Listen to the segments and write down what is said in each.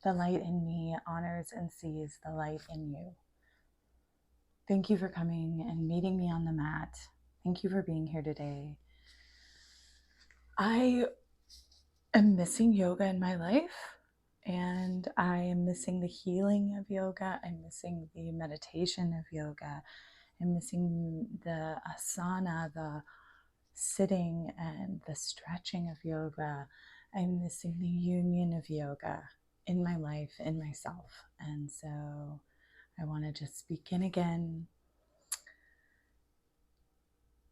The light in me honors and sees the light in you. Thank you for coming and meeting me on the mat. Thank you for being here today. I am missing yoga in my life, and I am missing the healing of yoga. I'm missing the meditation of yoga. I'm missing the asana, the sitting and the stretching of yoga. I'm missing the union of yoga in my life, in myself. And so I want to just begin again,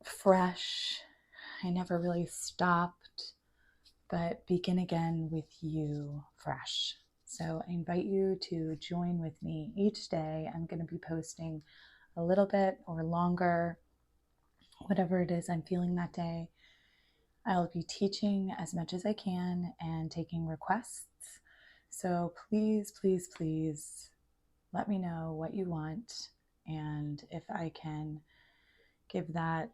fresh. I never really stopped, but begin again with you fresh. So I invite you to join with me each day. I'm going to be posting a little bit or longer, whatever it is I'm feeling that day. I'll be teaching as much as I can and taking requests. So please, please, please let me know what you want. And if I can give that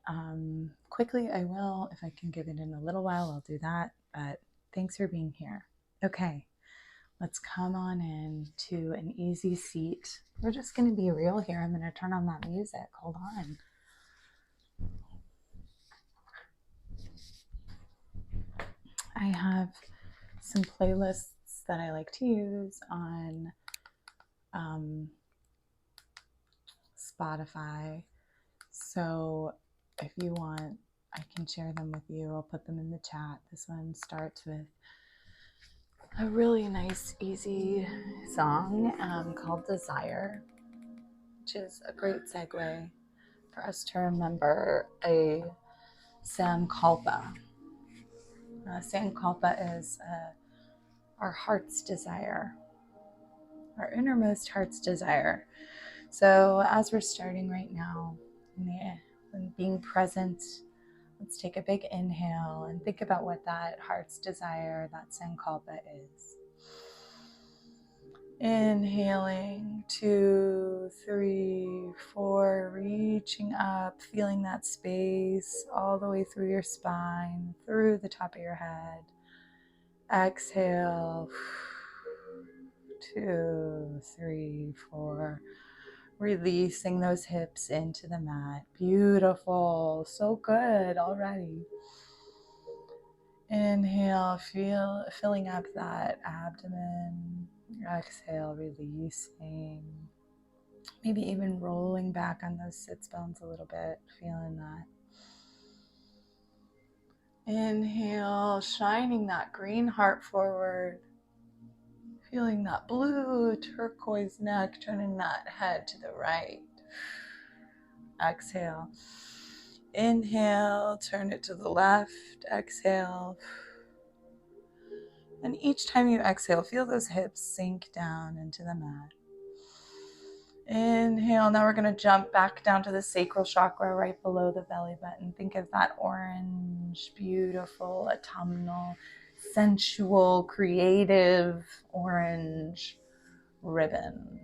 quickly, I will. If I can give it in a little while, I'll do that. But thanks for being here. Okay, let's come on in to an easy seat. We're just going to be real here. I'm going to turn on that music. Hold on. I have some playlists that I like to use on Spotify. So if you want, I can share them with you. I'll put them in the chat. This one starts with a really nice, easy song called Desire, which is a great segue for us to remember a Sankalpa. Sankalpa is our heart's desire, our innermost heart's desire. So as we're starting right now, and being present, let's take a big inhale and think about what that heart's desire, that Sankalpa is. Inhaling, 2, 3, 4, reaching up, feeling that space all the way through your spine, through the top of your head. Exhale, 2, 3, 4. Releasing those hips into the mat. Beautiful. So good already. Inhale, filling up that abdomen. Exhale, releasing. Maybe even rolling back on those sits bones a little bit. Feeling that. Inhale, shining that green heart forward. Feeling that blue turquoise neck, turning that head to the right. Exhale. Inhale, turn it to the left. Exhale. And each time you exhale, feel those hips sink down into the mat. Inhale. Now we're going to jump back down to the sacral chakra right below the belly button. Think of that orange, beautiful, autumnal, sensual, creative orange ribbon.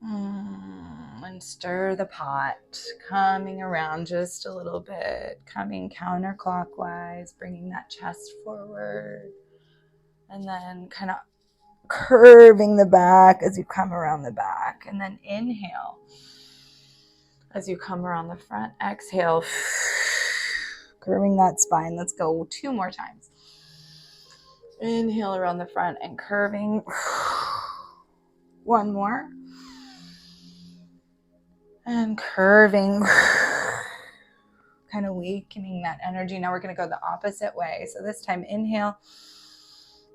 And stir the pot, coming around just a little bit, coming counterclockwise, bringing that chest forward, and then kind of curving the back as you come around the back. And then inhale as you come around the front. Exhale, curving that spine. Let's go 2 more times. Inhale around the front and curving. 1 more. And curving, kind of weakening that energy. Now we're going to go the opposite way. So this time, inhale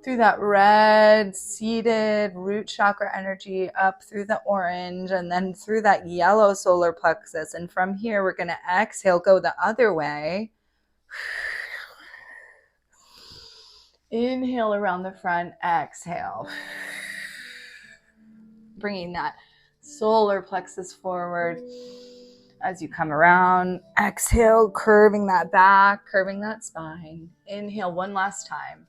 through that red seated root chakra energy up through the orange and then through that yellow solar plexus. And from here, we're going to exhale, go the other way. Inhale around the front, exhale. Bringing that solar plexus forward as you come around. Exhale, curving that back, curving that spine. Inhale 1 last time.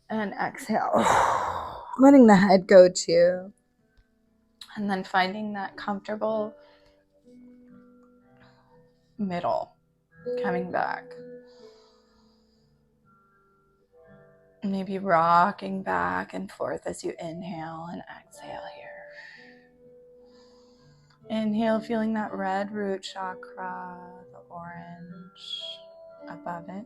And exhale, letting the head go too. And then finding that comfortable middle, coming back. Maybe rocking back and forth as you inhale and exhale here. Inhale, feeling that red root chakra, the orange above it.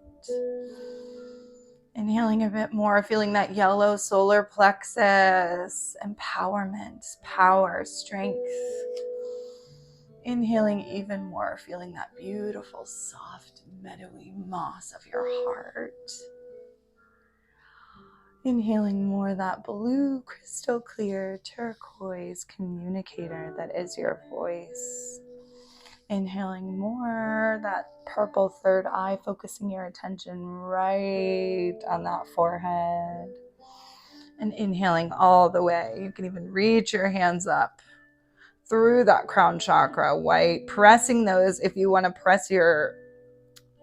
Inhaling a bit more, feeling that yellow solar plexus, empowerment, power, strength. Inhaling even more, feeling that beautiful, soft, meadowy moss of your heart. Inhaling more that blue, crystal clear, turquoise communicator that is your voice. Inhaling more that purple third eye, focusing your attention right on that forehead. And inhaling all the way. You can even reach your hands up through that crown chakra, white, pressing those if you want to press your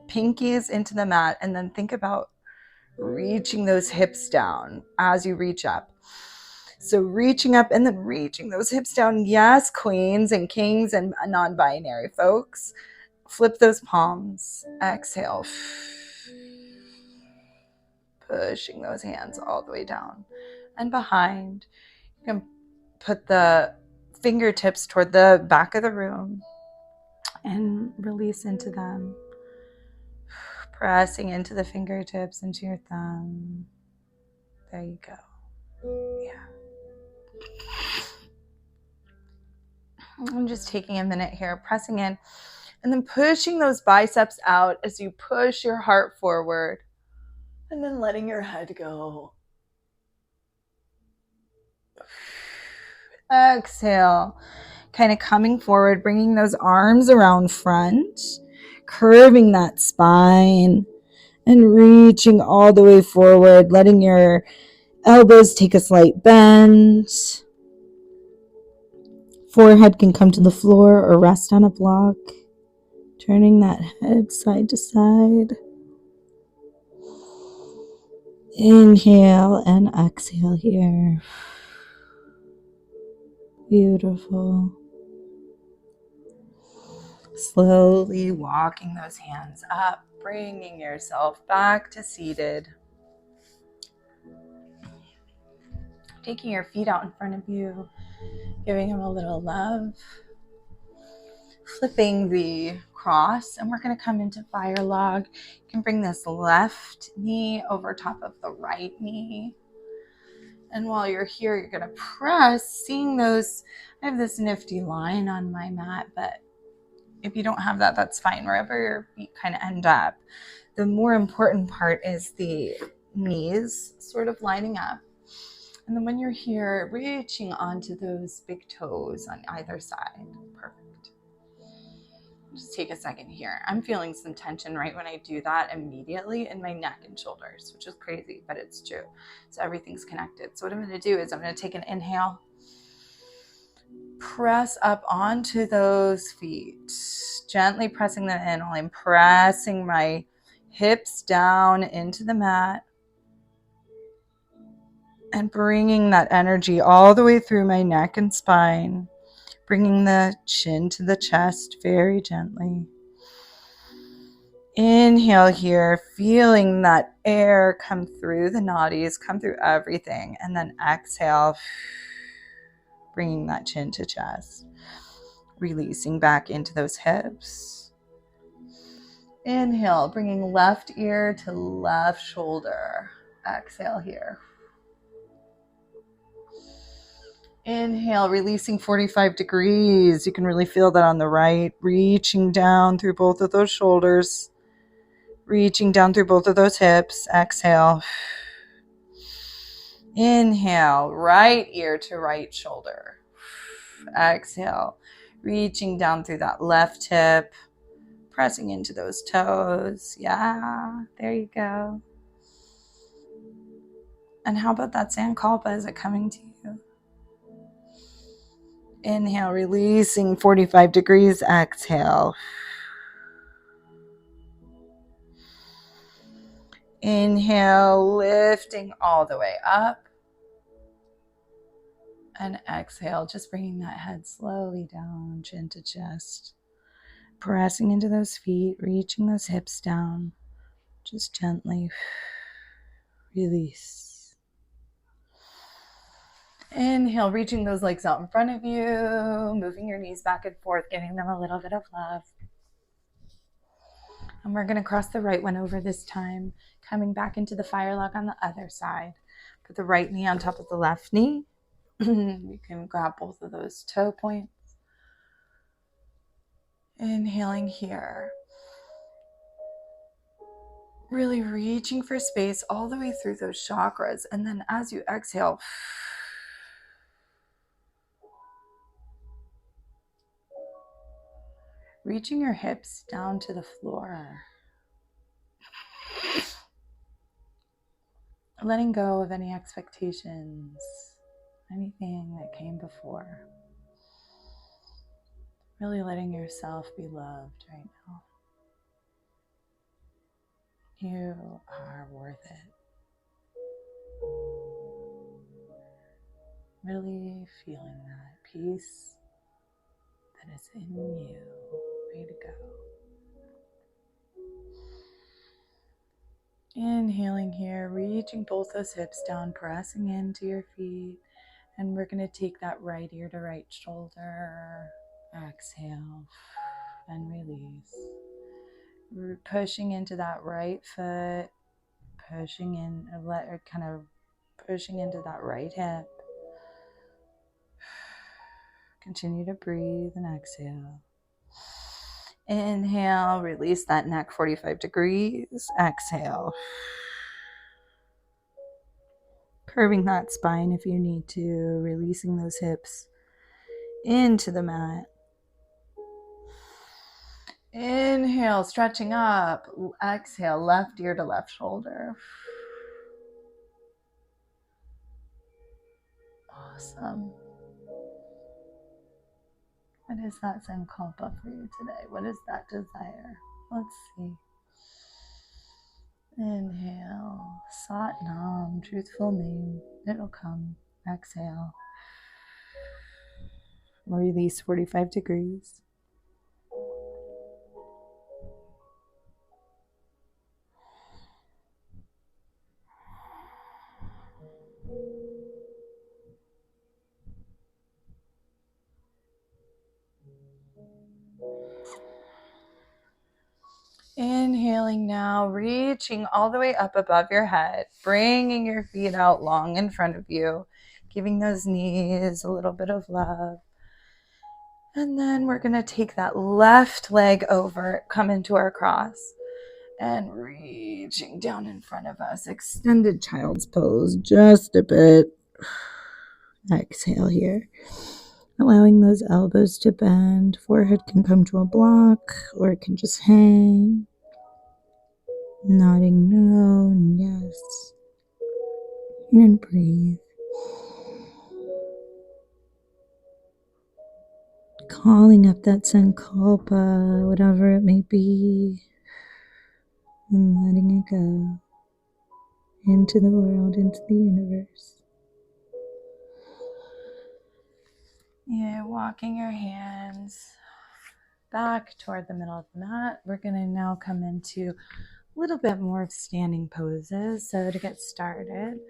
pinkies into the mat, and then think about reaching those hips down as you reach up. So reaching up and then reaching those hips down. Yes, queens and kings and non-binary folks. Flip those palms. Exhale. Pushing those hands all the way down and behind. You can put the fingertips toward the back of the room and release into them. Pressing into the fingertips, into your thumb. There you go. Yeah. I'm just taking a minute here, pressing in, and then pushing those biceps out as you push your heart forward, and then letting your head go. Exhale, kind of coming forward, bringing those arms around front, curving that spine, and reaching all the way forward, letting your elbows take a slight bend. Forehead can come to the floor or rest on a block. Turning that head side to side. Inhale and exhale here. Beautiful. Slowly walking those hands up, bringing yourself back to seated. Taking your feet out in front of you, giving them a little love. Flipping the cross, and we're going to come into fire log. You can bring this left knee over top of the right knee. And while you're here, you're going to press, seeing those. I have this nifty line on my mat, but if you don't have that, that's fine. Wherever your feet kind of end up. The more important part is the knees sort of lining up. And then when you're here, reaching onto those big toes on either side. Perfect. Just take a second here. I'm feeling some tension right when I do that immediately in my neck and shoulders, which is crazy, but it's true. So everything's connected. So what I'm going to do is I'm going to take an inhale, press up onto those feet, gently pressing them in while I'm pressing my hips down into the mat and bringing that energy all the way through my neck and spine, bringing the chin to the chest very gently. Inhale here, feeling that air come through the nadis, come through everything, and then exhale, bringing that chin to chest, releasing back into those hips. Inhale, bringing left ear to left shoulder. Exhale here. Inhale, releasing 45 degrees. You can really feel that on the right, reaching down through both of those shoulders. Reaching down through both of those hips. Exhale. Inhale, right ear to right shoulder. Exhale, reaching down through that left hip, pressing into those toes. Yeah, there you go. And how about that Sankalpa? Is it coming to you? Inhale, releasing 45 degrees. Exhale. Inhale, lifting all the way up. And exhale, just bringing that head slowly down, chin to chest. Pressing into those feet, reaching those hips down, just gently. Release. Inhale, reaching those legs out in front of you, moving your knees back and forth, giving them a little bit of love. And we're going to cross the right one over this time, coming back into the fire log on the other side. Put the right knee on top of the left knee. You can grab both of those toe points. Inhaling here. Really reaching for space all the way through those chakras. And then as you exhale, reaching your hips down to the floor. Letting go of any expectations, anything that came before. Really letting yourself be loved right now. You are worth it. Really feeling that peace that is in you, ready to go. Inhaling here, reaching both those hips down, pressing into your feet. And we're going to take that right ear to right shoulder. Exhale and release. We're pushing into that right foot, pushing in, kind of pushing into that right hip. Continue to breathe and exhale. Inhale, release that neck 45 degrees. Exhale. Curving that spine if you need to, releasing those hips into the mat. Inhale, stretching up. Exhale, left ear to left shoulder. Awesome. What is that sankalpa for you today? What is that desire? Let's see. Inhale, Sat Nam, truthful name. It'll come. Exhale. Release 45 degrees. Inhaling now, reaching all the way up above your head, bringing your feet out long in front of you, giving those knees a little bit of love. And then we're going to take that left leg over, come into our cross, and reaching down in front of us, extended child's pose just a bit. Exhale here. Allowing those elbows to bend. Forehead can come to a block or it can just hang. Nodding no and yes. And breathe. Calling up that sankalpa, whatever it may be. And letting it go. Into the world, into the universe. Yeah, walking your hands back toward the middle of the mat. We're going to now come into a little bit more of standing poses. So to get started,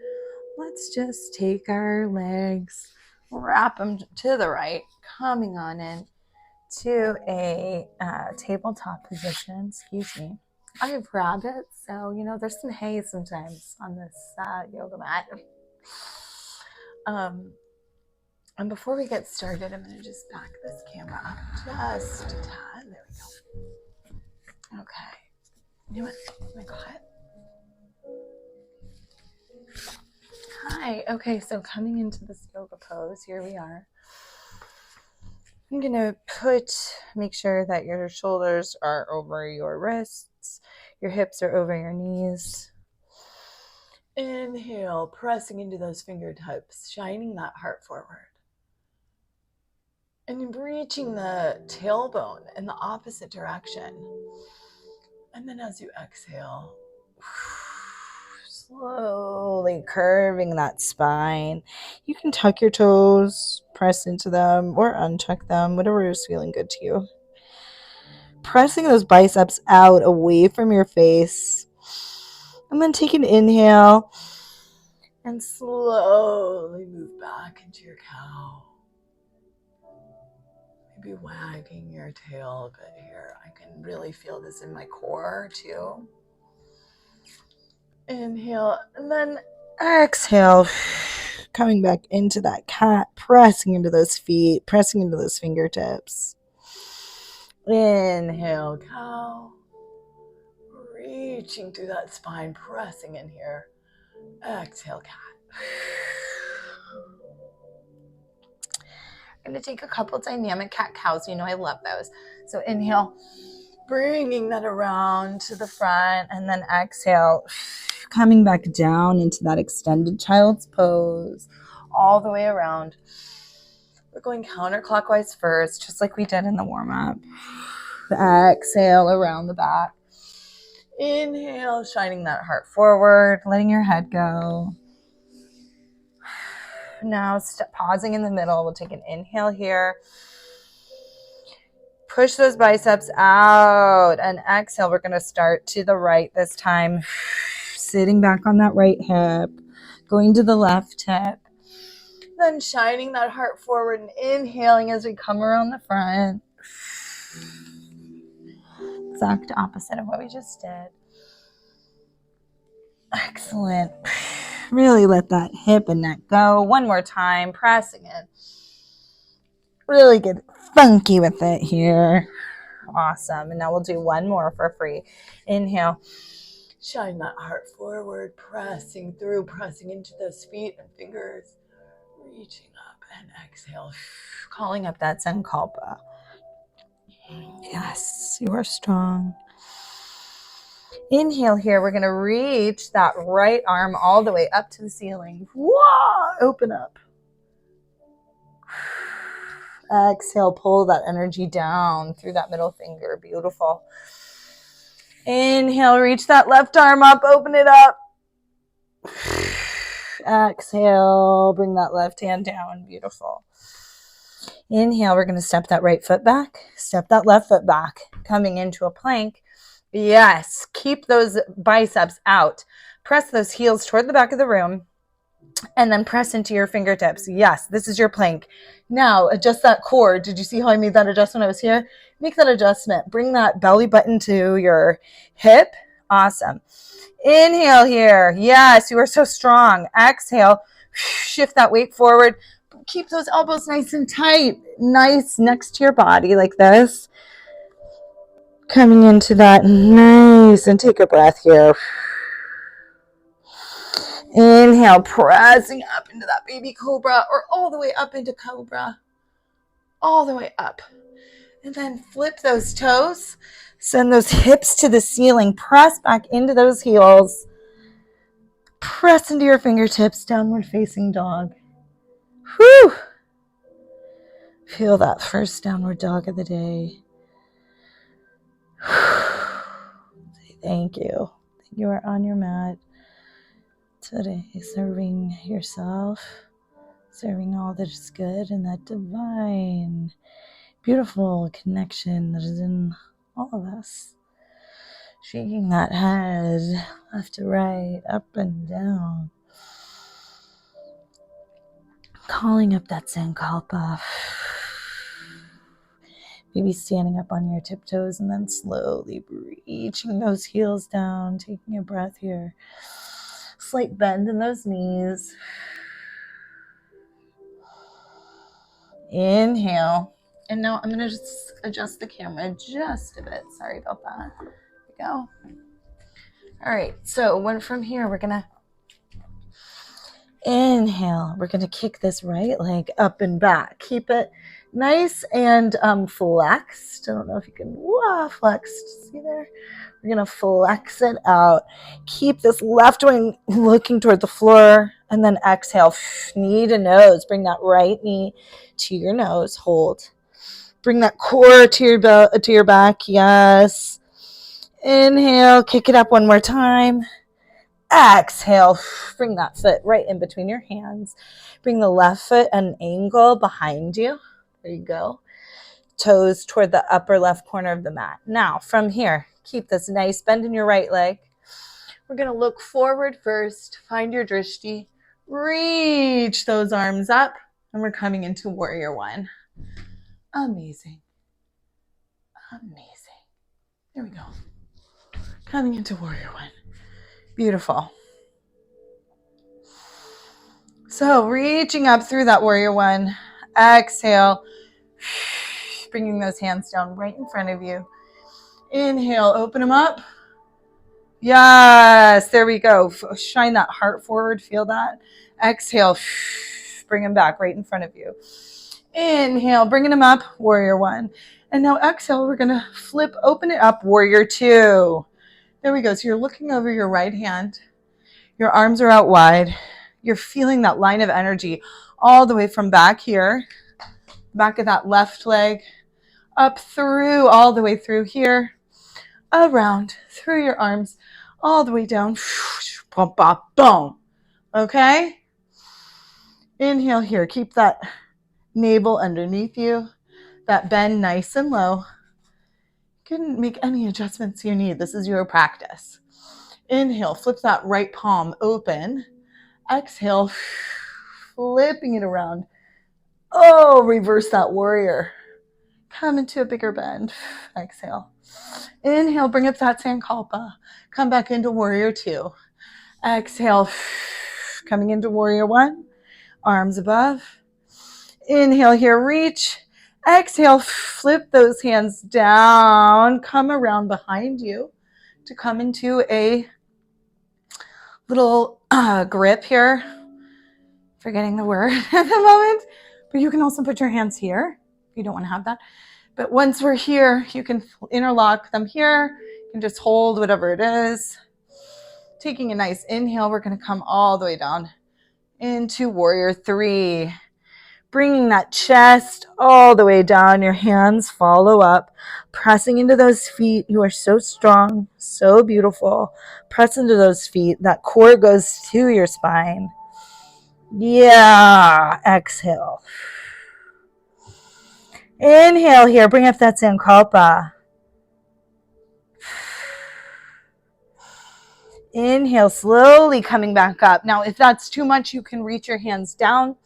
let's just take our legs, wrap them to the right, coming on in to a tabletop position. Excuse me. I have rabbits, so there's some hay sometimes on this yoga mat. And before we get started, I'm going to just back this camera up just a tad. There we go. Okay. You know what? Oh my God. Hi. Okay, so coming into this yoga pose, here we are. I'm going to make sure that your shoulders are over your wrists, your hips are over your knees. Inhale, pressing into those fingertips, shining that heart forward. And reaching the tailbone in the opposite direction. And then as you exhale, slowly curving that spine. You can tuck your toes, press into them, or untuck them, whatever is feeling good to you. Pressing those biceps out away from your face. And then take an inhale and slowly move back into your cow. Maybe wagging your tail a bit here. I can really feel this in my core too. Inhale and then exhale. Coming back into that cat, pressing into those feet, pressing into those fingertips. Inhale, cow. Reaching through that spine, pressing in here. Exhale, cat. I'm going to take a couple dynamic cat-cows. You know I love those. So inhale, bringing that around to the front, and then exhale, coming back down into that extended child's pose, all the way around. We're going counterclockwise first, just like we did in the warm-up. Exhale around the back. Inhale, shining that heart forward, letting your head go. Now pausing in the middle. We'll take an inhale here. Push those biceps out, and exhale. We're going to start to the right this time. Sitting back on that right hip, going to the left hip. Then shining that heart forward and inhaling as we come around the front. Exact opposite of what we just did. Excellent. Really let that hip and neck go. One more time, pressing it. Really get funky with it here. Awesome. And now we'll do one more for free. Inhale. Shine that heart forward, pressing through, pressing into those feet and fingers. Reaching up, and exhale. Calling up that Sankalpa. Yes, you are strong. Inhale here. We're going to reach that right arm all the way up to the ceiling. Whoa! Open up. Exhale, pull that energy down through that middle finger. Beautiful. Inhale, reach that left arm up, open it up. Exhale, bring that left hand down. Beautiful. Inhale, we're going to step that right foot back, step that left foot back, coming into a plank. Yes, keep those biceps out. Press those heels toward the back of the room, and then press into your fingertips. Yes, this is your plank. Now, adjust that core. Did you see how I made that adjustment when I was here? Make that adjustment. Bring that belly button to your hip. Awesome. Inhale here. Yes, you are so strong. Exhale. Shift that weight forward. Keep those elbows nice and tight. Nice next to your body like this. Coming into that nice, and take a breath here. Inhale, pressing up into that baby cobra, or all the way up into cobra. All the way up. And then flip those toes. Send those hips to the ceiling. Press back into those heels. Press into your fingertips, downward facing dog. Whew. Feel that first downward dog of the day. Say thank you. You are on your mat today, serving yourself, serving all that is good, and that divine, beautiful connection that is in all of us. Shaking that head left to right, up and down. Calling up that Sankalpa. Maybe standing up on your tiptoes and then slowly reaching those heels down, taking a breath here. Slight bend in those knees. Inhale. And now I'm going to just adjust the camera just a bit. Sorry about that. There we go. All right. So from here, we're going to inhale. We're going to kick this right leg up and back. Keep it nice and flexed. I don't know if you can flexed. See there? We're going to flex it out. Keep this left wing looking toward the floor, and then exhale. Knee to nose. Bring that right knee to your nose. Hold. Bring that core to your back. Yes. Inhale. Kick it up one more time. Exhale. Bring that foot right in between your hands. Bring the left foot at an angle behind you. There you go. Toes toward the upper left corner of the mat. Now, from here, keep this nice bend in your right leg. We're going to look forward first. Find your drishti. Reach those arms up. And we're coming into warrior one. Amazing. Amazing. There we go. Coming into warrior one. Beautiful. So reaching up through that warrior one. Exhale. Bringing those hands down right in front of you. Inhale, open them up. Yes, there we go. Shine that heart forward. Feel that. Exhale, bring them back right in front of you. Inhale, bringing them up, warrior one. And now exhale, we're going to flip, open it up, warrior two. There we go. So you're looking over your right hand. Your arms are out wide. You're feeling that line of energy all the way from back here, back of that left leg, up through, all the way through here, around, through your arms, all the way down. Boom. Okay? Inhale here. Keep that navel underneath you. That bend nice and low. You can make any adjustments you need. This is your practice. Inhale. Flip that right palm open. Exhale. Flipping it around. Oh, reverse that warrior. Come into a bigger bend. Exhale. Inhale, bring up that sankalpa. Come back into warrior two. Exhale, coming into warrior one. Arms above. Inhale here, reach. Exhale, flip those hands down. Come around behind you to come into a little grip here. Forgetting the word at the moment. But you can also put your hands here if you don't want to have that. But once we're here, you can interlock them here. You can just hold whatever it is. Taking a nice inhale, we're going to come all the way down into warrior three. Bringing that chest all the way down. Your hands follow up. Pressing into those feet. You are so strong, so beautiful. Press into those feet. That core goes to your spine. Yeah. Exhale. Inhale here. Bring up that sankalpa. Inhale, slowly coming back up. Now, if that's too much, you can reach your hands down.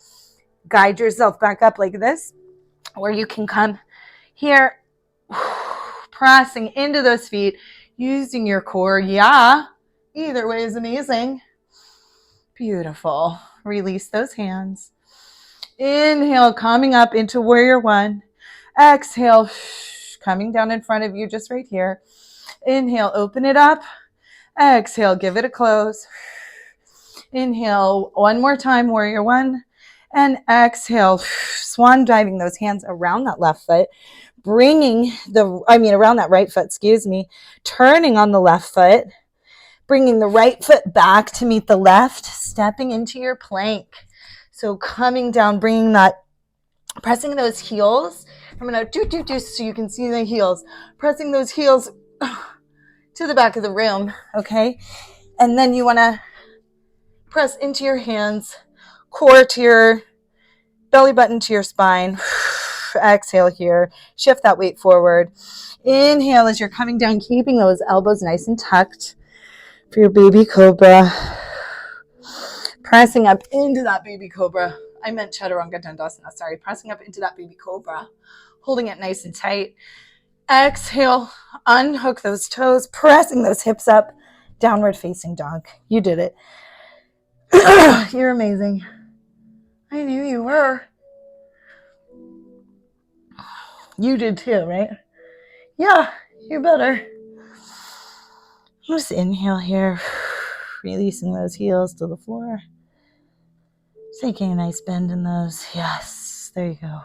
Guide yourself back up like this. Or you can come here, pressing into those feet, using your core. Yeah. Either way is amazing. Beautiful. Release those hands. Inhale, coming up into warrior one. Exhale, coming down in front of you, just right here. Inhale, open it up. Exhale, give it a close. Inhale, one more time, warrior one. And exhale, swan diving those hands around that left foot. Around that right foot, turning on the left foot. Bringing the right foot back to meet the left, stepping into your plank. So coming down, pressing those heels. I'm going to do so you can see the heels. Pressing those heels to the back of the room, okay? And then you want to press into your hands, core to your belly button to your spine. Exhale here. Shift that weight forward. Inhale as you're coming down, keeping those elbows nice and tucked for your baby cobra. Pressing up into that baby cobra. I meant Chaturanga Dandasana, sorry. Pressing up into that baby cobra. Holding it nice and tight. Exhale, unhook those toes, pressing those hips up. Downward facing dog. You did it. You're amazing. I knew you were. You did too, right? Yeah, you better. Just inhale here. Releasing those heels to the floor. Taking a nice bend in those. Yes, there you go.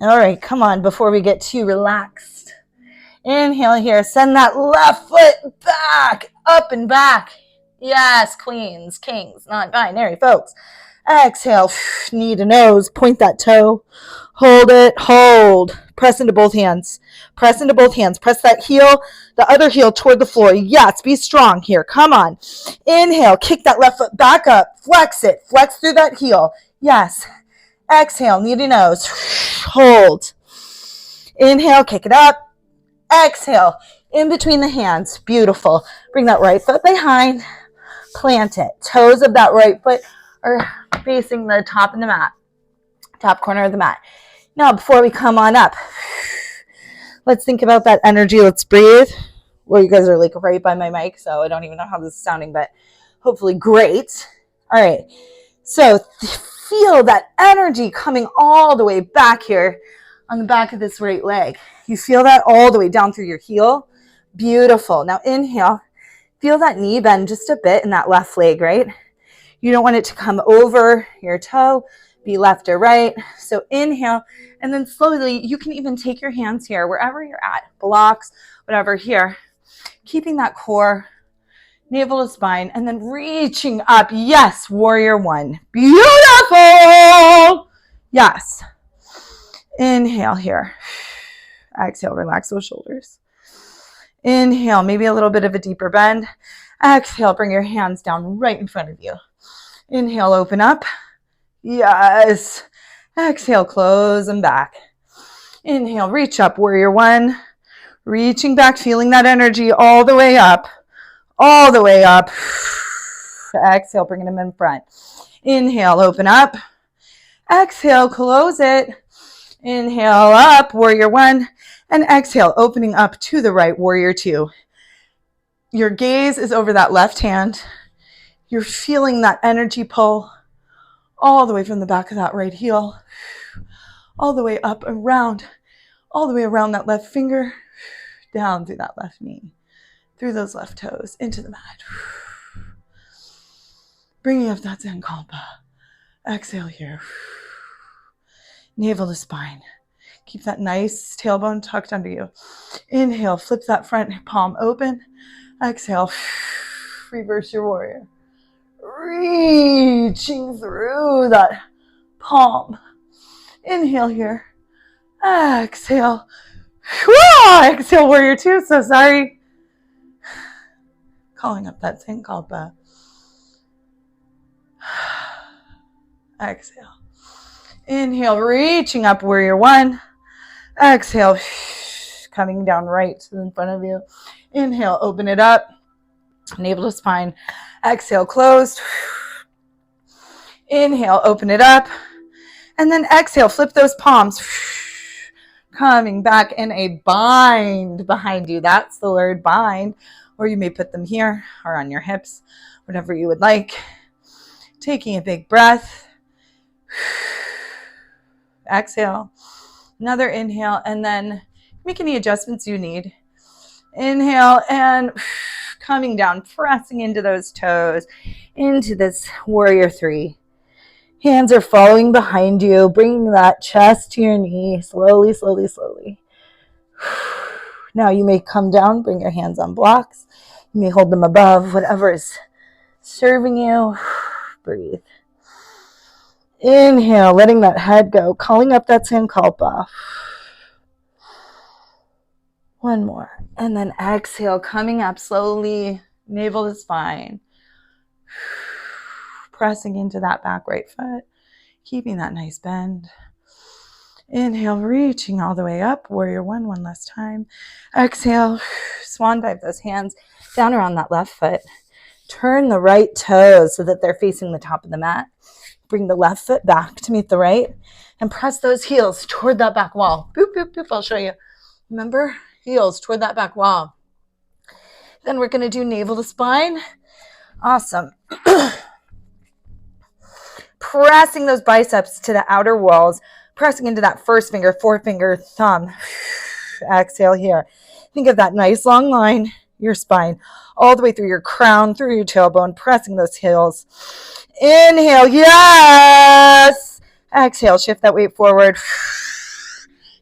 All right, come on, before we get too relaxed. Inhale here, send that left foot back, up and back. Yes, queens, kings, non-binary folks. Exhale, knee to nose, point that toe. Hold it, hold. Press into both hands. Press into both hands. Press that heel, the other heel toward the floor. Yes, be strong here. Come on. Inhale, kick that left foot back up. Flex it. Flex through that heel. Yes. Exhale, knee to nose. Hold. Inhale, kick it up. Exhale. in between the hands. Beautiful. Bring that right foot behind. Plant it. Toes of that right foot are facing the top of the mat, top corner of the mat. Now, before we come on up, let's think about that energy. Let's breathe. Well, you guys are like right by my mic, so I don't even know how this is sounding, but hopefully great. All right. So feel that energy coming all the way back here on the back of this right leg. You feel that all the way down through your heel. Beautiful. Now inhale. Feel that knee bend just a bit in that left leg, right? You don't want it to come over your toe, be left or right. So inhale, and then slowly, you can even take your hands here, wherever you're at, blocks, whatever here. Keeping that core, navel to spine, and then reaching up. Yes, warrior one. Beautiful. Yes. Inhale here. Exhale, relax those shoulders. Inhale, maybe a little bit of a deeper bend. Exhale, bring your hands down right in front of you. Inhale, open up. Yes. Exhale, close them back. Inhale, reach up, warrior one. Reaching back, feeling that energy all the way up. All the way up. Exhale, bringing them in front. Inhale, open up. Exhale, close it. Inhale up, warrior one. And exhale, opening up to the right, warrior two. Your gaze is over that left hand. You're feeling that energy pull all the way from the back of that right heel, all the way up around, all the way around that left finger, down through that left knee, through those left toes, into the mat. Bringing up that Sankalpa. Exhale here. Navel to spine. Keep that nice tailbone tucked under you. Inhale, flip that front palm open. Exhale, reverse your warrior. Reaching through that palm. Inhale here. Exhale. Exhale, warrior two. So sorry. Calling up that Sankalpa. Exhale. Inhale, reaching up, warrior one. Exhale, coming down right to in front of you. Inhale, open it up. Navel to spine. Exhale, closed. Inhale, open it up. And then exhale, flip those palms. Coming back in a bind behind you. That's the word bind. Or you may put them here or on your hips, whatever you would like. Taking a big breath. Exhale. Another inhale. And then make any adjustments you need. Inhale and coming down, pressing into those toes, into this warrior three. Hands are following behind you, bringing that chest to your knee, slowly, slowly, slowly. Now you may come down, bring your hands on blocks. You may hold them above, whatever is serving you. Breathe. Inhale, letting that head go, calling up that Sankalpa. One more. And then exhale, coming up slowly, navel to spine. Pressing into that back right foot, keeping that nice bend. Inhale, reaching all the way up, warrior one last time. Exhale, swan dive those hands down around that left foot. Turn the right toes so that they're facing the top of the mat. Bring the left foot back to meet the right and press those heels toward that back wall. Boop, boop, boop, I'll show you. Remember? Heels toward that back wall. Then we're going to do navel to spine. Awesome. Pressing those biceps to the outer walls, pressing into that first finger, forefinger, thumb. Exhale here. Think of that nice long line, your spine, all the way through your crown, through your tailbone, pressing those heels. Inhale, yes! Exhale, shift that weight forward.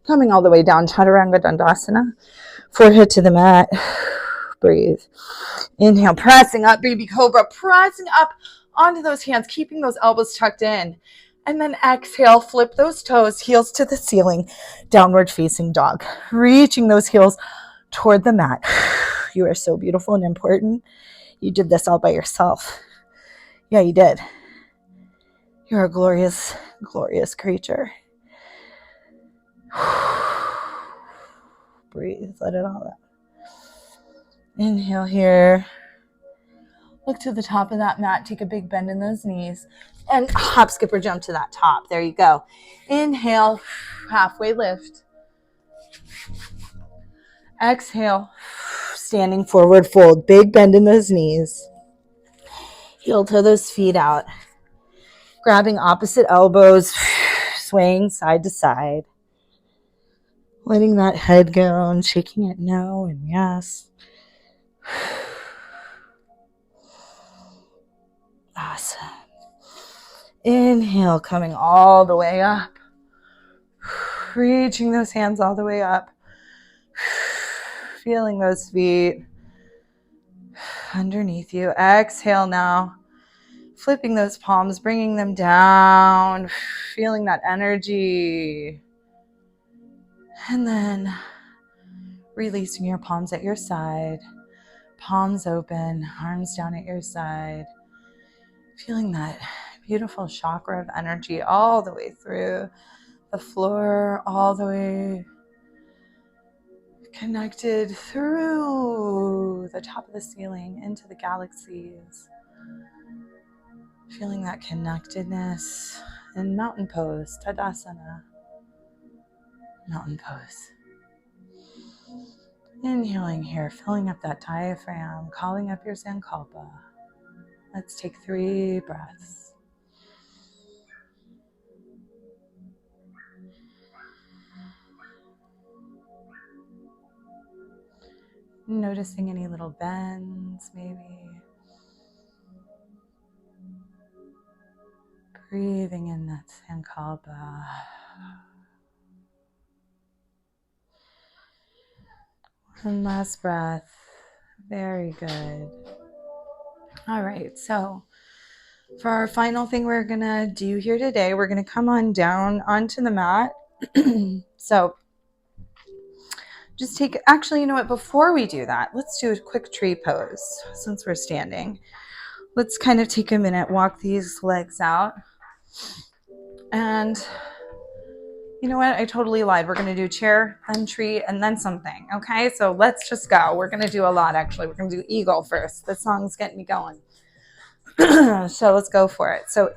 Coming all the way down, Chaturanga Dandasana. Forehead to the mat. Breathe. Inhale, pressing up, baby cobra, pressing up onto those hands, keeping those elbows tucked in. And then exhale, flip those toes, heels to the ceiling, downward facing dog. Reaching those heels toward the mat. You are so beautiful and important. You did this all by yourself. Yeah, you did. You're a glorious, glorious creature. Breathe, let it all out. Inhale here. Look to the top of that mat. Take a big bend in those knees. And hop, skip, or jump to that top. There you go. Inhale, halfway lift. Exhale, standing forward fold. Big bend in those knees. Heel toe those feet out. Grabbing opposite elbows, swaying side to side. Letting that head go and shaking it no and yes. Awesome. Inhale, coming all the way up. Reaching those hands all the way up. Feeling those feet underneath you. Exhale now. Flipping those palms, bringing them down. Feeling that energy. And then releasing your palms at your side. Palms open, arms down at your side. Feeling that beautiful chakra of energy all the way through the floor, all the way connected through the top of the ceiling into the galaxies. Feeling that connectedness in mountain pose, Tadasana. Mountain pose. Inhaling here, filling up that diaphragm, calling up your Sankalpa. Let's take 3 breaths. Noticing any little bends, maybe. Breathing in that Sankalpa. One last breath. Very good. All right, so for our final thing we're gonna do here today, we're gonna come on down onto the mat. So just take, actually, you know what, before we do that, let's do a quick tree pose since we're standing. Let's kind of take a minute, walk these legs out. And you know what? I totally lied. We're going to do chair, then tree, and then something. Okay, so let's just go. We're going to do a lot, actually. We're going to do eagle first. The song's getting me going. So let's go for it. So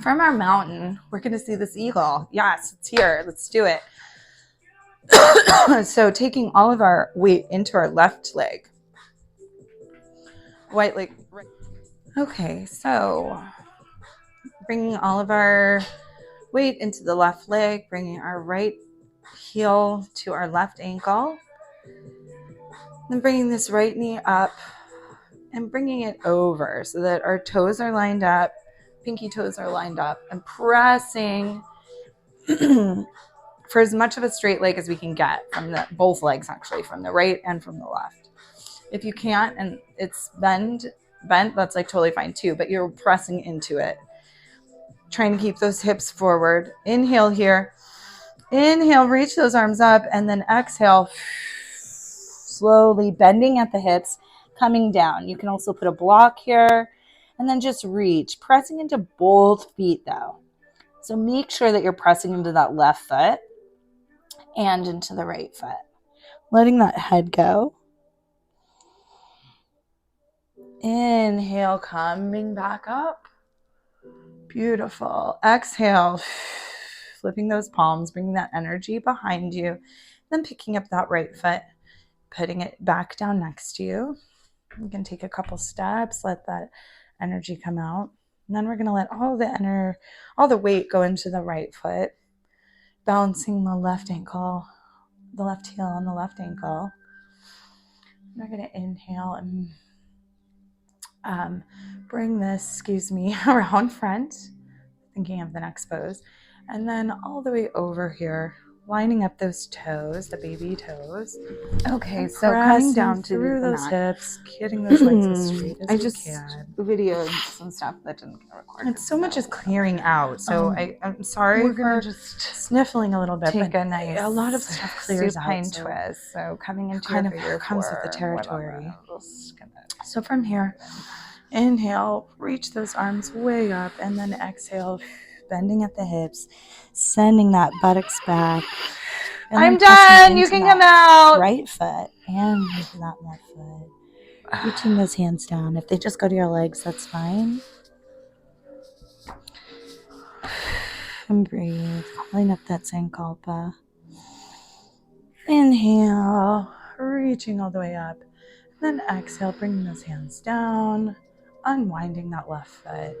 from our mountain, we're going to see this eagle. Yes, it's here. Let's do it. So taking all of our weight into our left leg. Right leg. Okay, so bringing all of our weight into the left leg, bringing our right heel to our left ankle. Then bringing this right knee up and bringing it over so that our toes are lined up, pinky toes are lined up, and pressing for as much of a straight leg as we can get from both legs, actually, from the right and from the left. If you can't and it's bent, that's like totally fine too, but you're pressing into it. Trying to keep those hips forward. Inhale here. Inhale, reach those arms up, and then exhale, slowly bending at the hips, coming down. You can also put a block here, and then just reach, pressing into both feet though. So make sure that you're pressing into that left foot and into the right foot. Letting that head go. Inhale, coming back up. Beautiful. Exhale, flipping those palms, bringing that energy behind you, then picking up that right foot, putting it back down next to you. You can take a couple steps, let that energy come out. And then we're going to let all the weight go into the right foot, balancing the left ankle, the left heel on the left ankle. We're going to inhale and bring this, around front, thinking of the next pose, and then all the way over here, lining up those toes, the baby toes. Okay, so coming down through those hips, getting those legs as straight as you can. Videoed some stuff that didn't get recorded. It's so much is clearing out, so I'm sorry we're for just sniffling a little bit, but a lot of stuff clears out. Supine twist, so coming into kind of comes with the territory. So from here, inhale, reach those arms way up, and then exhale, bending at the hips, sending that buttocks back, I'm done. You can come out. Right foot and into that left foot. Reaching those hands down. If they just go to your legs, that's fine. And breathe. Calling up that Sankalpa. Inhale. Reaching all the way up. Then exhale, bringing those hands down. Unwinding that left foot.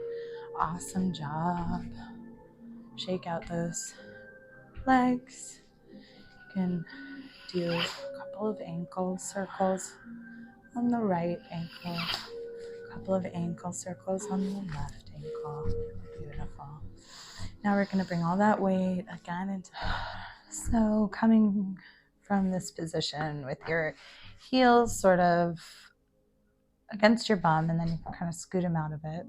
Awesome job. Shake out those legs. You can do a couple of ankle circles on the right ankle. A couple of ankle circles on the left ankle. Beautiful. Now we're going to bring all that weight again into the... So coming from this position with your heels sort of against your bum, and then you can kind of scoot them out of it.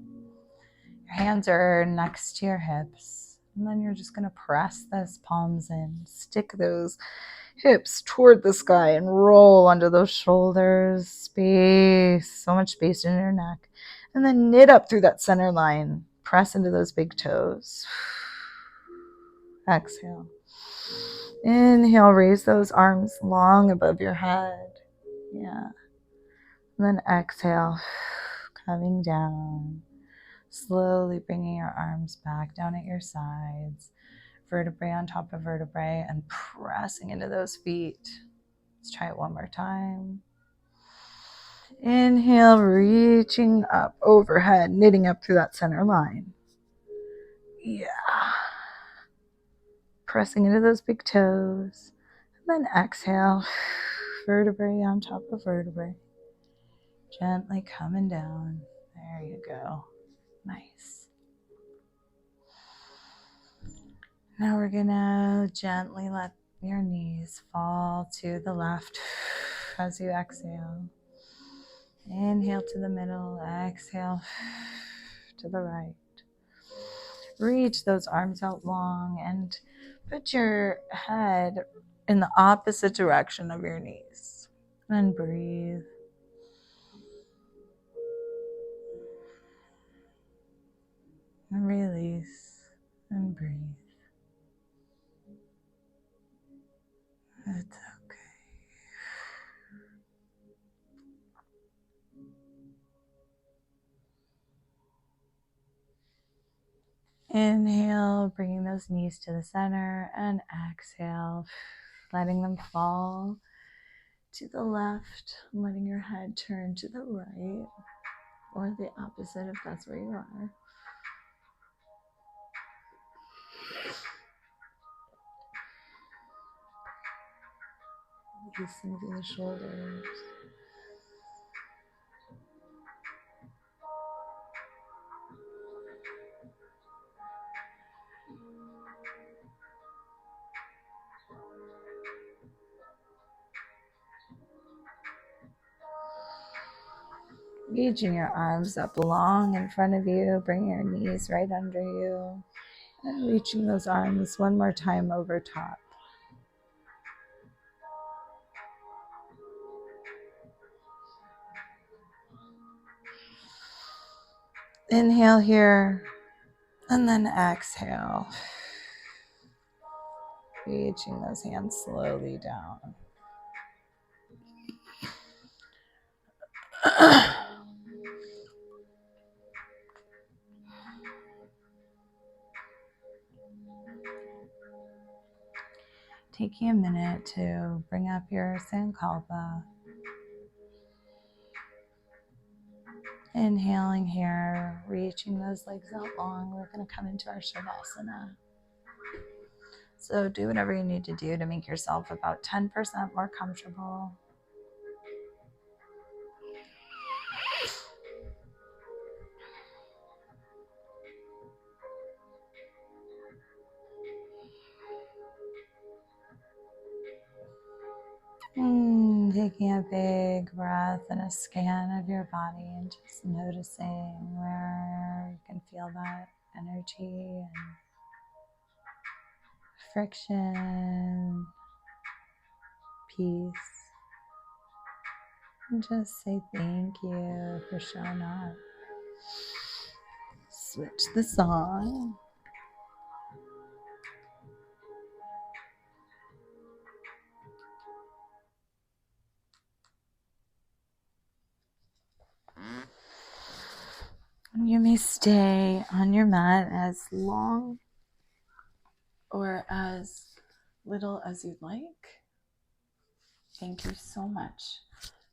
Your hands are next to your hips, and then you're just going to press those palms in. Stick those hips toward the sky and roll under those shoulders. Space, so much space in your neck. And then knit up through that center line. Press into those big toes. Exhale. Inhale, raise those arms long above your head. Yeah. And then exhale, coming down. Slowly bringing your arms back down at your sides. Vertebrae on top of vertebrae and pressing into those feet. Let's try it one more time. Inhale, reaching up overhead, knitting up through that center line. Yeah. Pressing into those big toes. And then exhale, vertebrae on top of vertebrae. Gently coming down. There you go. Nice. Now we're gonna gently let your knees fall to the left as you exhale. Inhale to the middle, exhale to the right. Reach those arms out long and put your head in the opposite direction of your knees. And breathe. And release. And breathe. It's okay. Inhale, bringing those knees to the center, and exhale, letting them fall to the left, letting your head turn to the right, or the opposite if that's where you are. Loosen through the shoulders. Reaching your arms up long in front of you, bringing your knees right under you, and reaching those arms one more time over top. Inhale here, and then exhale. Reaching those hands slowly down. Taking a minute to bring up your Sankalpa. Inhaling here, reaching those legs out long. We're going to come into our Shavasana. So do whatever you need to do to make yourself about 10% more comfortable. Taking a big breath and a scan of your body and just noticing where you can feel that energy and friction, peace. And just say thank you for showing up. Switch the song. You may stay on your mat as long or as little as you'd like. Thank you so much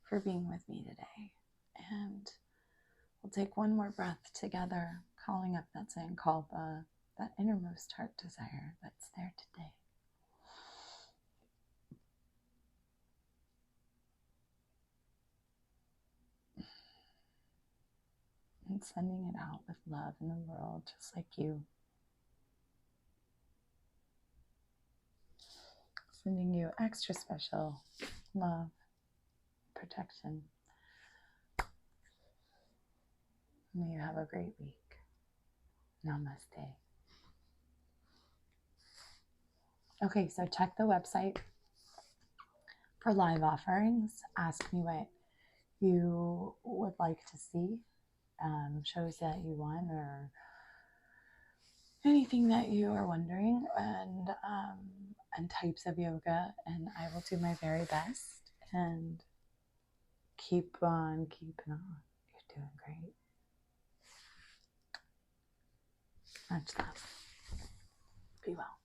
for being with me today. And we'll take one more breath together, calling up that Sankalpa, that innermost heart desire that's there today. And sending it out with love in the world, just like you. Sending you extra special love, protection. May you have a great week. Namaste. Okay, so check the website for live offerings. Ask me what you would like to see, shows that you want, or anything that you are wondering, and types of yoga, and I will do my very best. And keep on keeping on. You're doing great. Much love. Be well.